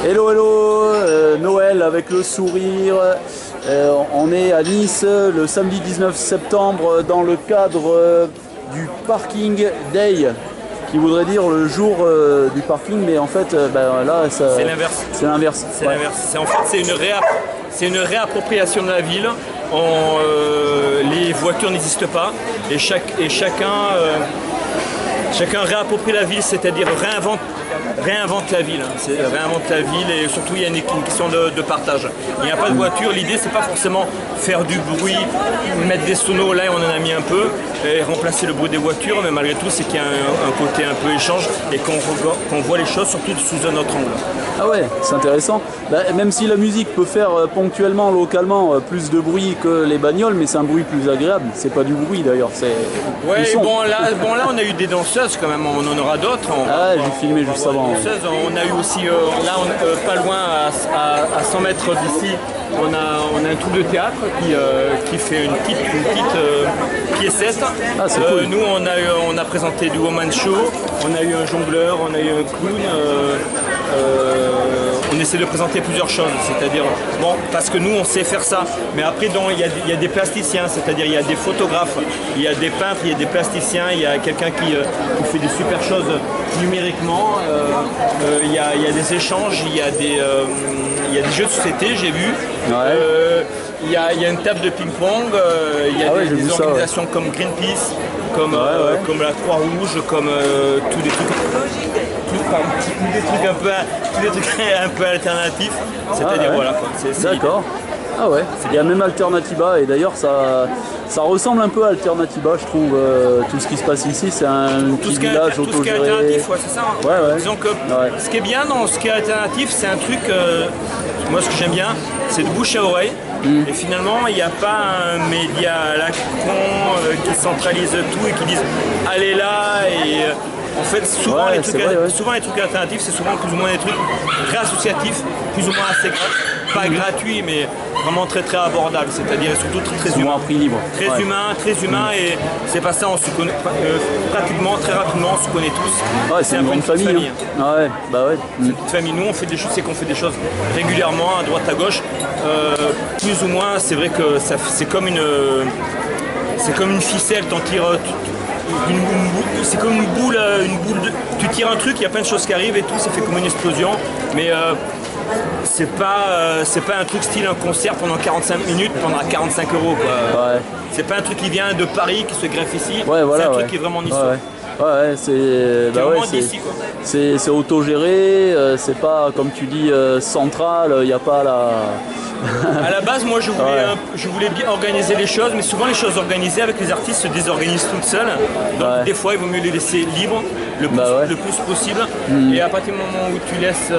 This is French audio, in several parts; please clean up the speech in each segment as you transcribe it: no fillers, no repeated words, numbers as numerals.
Hello, hello, Noël avec le sourire. On est à Nice le samedi 19 septembre dans le cadre du Parking Day, qui voudrait dire le jour du parking, mais en fait, là, c'est l'inverse. C'est l'inverse. C'est l'inverse. En fait, c'est une réappropriation de la ville. Les voitures n'existent pas et chacun réapproprie la ville, c'est-à-dire réinvente la ville. Réinvente la ville et surtout il y a une question de partage. Il n'y a pas de voiture, l'idée c'est pas forcément faire du bruit, mettre des sonos, là on en a mis un peu, et remplacer le bruit des voitures, mais malgré tout c'est qu'il y a un côté un peu échange et qu'on voit les choses surtout sous un autre angle. Ah ouais, c'est intéressant. Même si la musique peut faire ponctuellement, localement, plus de bruit que les bagnoles, mais c'est un bruit plus agréable. C'est pas du bruit d'ailleurs, c'est ouais, du son. Bon là on a eu des danseuses quand même, on en aura d'autres. Ah, j'ai filmé juste avant. On a eu aussi, pas loin, à 100 mètres d'ici, on a un troupe de théâtre qui fait une petite piécette. Ah, c'est cool. Nous, on a présenté du Woman Show, on a eu un jongleur, on a eu un clown. On essaie de présenter plusieurs choses, c'est-à-dire, bon, parce que nous on sait faire ça, mais après il y a des plasticiens, c'est-à-dire il y a des photographes, il y a des peintres, il y a des plasticiens, il y a quelqu'un qui fait des super choses numériquement, il y a des échanges, il y a des jeux de société, j'ai vu, Ouais. il y a une table de ping-pong, il y a des organisations comme Greenpeace, comme la Croix-Rouge, comme tous des trucs. Tous des trucs un peu alternatifs, c'est-à-dire voilà quoi. D'accord. Ah ouais, il y a même Alternativa et d'ailleurs ça ressemble un peu à Alternativa, je trouve, tout ce qui se passe ici, c'est un petit village autogéré. Tout ce qui est alternatif, ouais, c'est ça. Hein. Ouais. Disons que ce qui est bien dans ce qui est alternatif, c'est un truc, moi ce que j'aime bien, c'est de bouche à oreille. Et finalement, il n'y a pas un média à la con qui centralise tout et qui dise allez là et... En fait, souvent, les trucs alternatifs, c'est souvent plus ou moins des trucs réassociatifs, plus ou moins assez pas gratuits, mais vraiment très très abordables, c'est-à-dire surtout très humain. À prix libre. Très humain, et c'est pas ça, on se connaît pratiquement, très rapidement, on se connaît tous. Ouais, c'est une grande famille. Hein. Ah ouais, bah ouais. C'est une famille. Nous, on fait des choses, c'est qu'on fait des choses régulièrement, à droite, à gauche. Plus ou moins, c'est vrai que c'est comme une ficelle, t'en tires. C'est comme une boule tu tires un truc, il y a plein de choses qui arrivent et tout, ça fait comme une explosion, mais c'est pas un truc style un concert pendant 45 minutes, pendant 45 €. Ouais. C'est pas un truc qui vient de Paris, qui se greffe ici, voilà, c'est un truc qui est vraiment niçois. Ouais, c'est autogéré, c'est pas comme tu dis central, il n'y a pas la... À la base, moi je voulais bien organiser les choses, mais souvent les choses organisées avec les artistes se désorganisent toutes seules. Donc des fois il vaut mieux les laisser libres le plus possible. Et à partir du moment où tu laisses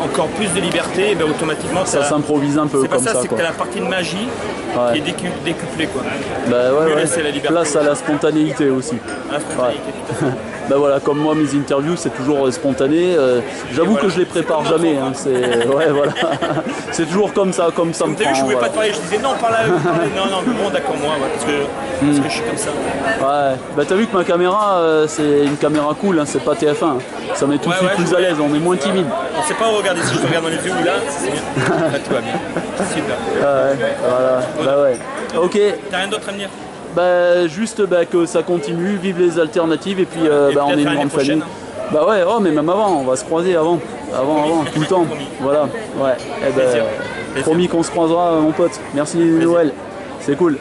encore plus de liberté, ben, automatiquement ça s'improvise un peu. C'est pas comme ça, c'est quoi. que tu as la partie de magie qui est décuplée. Quoi. Laisser la liberté, place à la spontanéité aussi. À la spontanéité, tout à fait. Ben voilà, comme moi, mes interviews, c'est toujours spontané. J'avoue que je les prépare jamais. Hein, c'est toujours comme ça me prend. Je voulais pas te parler, je disais non, par là. Non, mais bon, d'accord, moi, parce que je suis comme ça. Ouais, bah t'as vu que ma caméra, c'est une caméra cool, hein, c'est pas TF1. Hein. Ça met tout de suite plus à l'aise, on est moins timide. On sait pas où regarder, si je te regarde dans les yeux ou là, c'est bien. Là, tout va bien. Super. Voilà, bah ouais. Ok. T'as rien d'autre à me dire? Juste que ça continue, vive les alternatives et puis on est une grande famille. Bah ouais, mais même avant, on va se croiser avant, tout le temps. Promis. Voilà, ouais. Promis qu'on se croisera, mon pote. Merci Noël, c'est cool.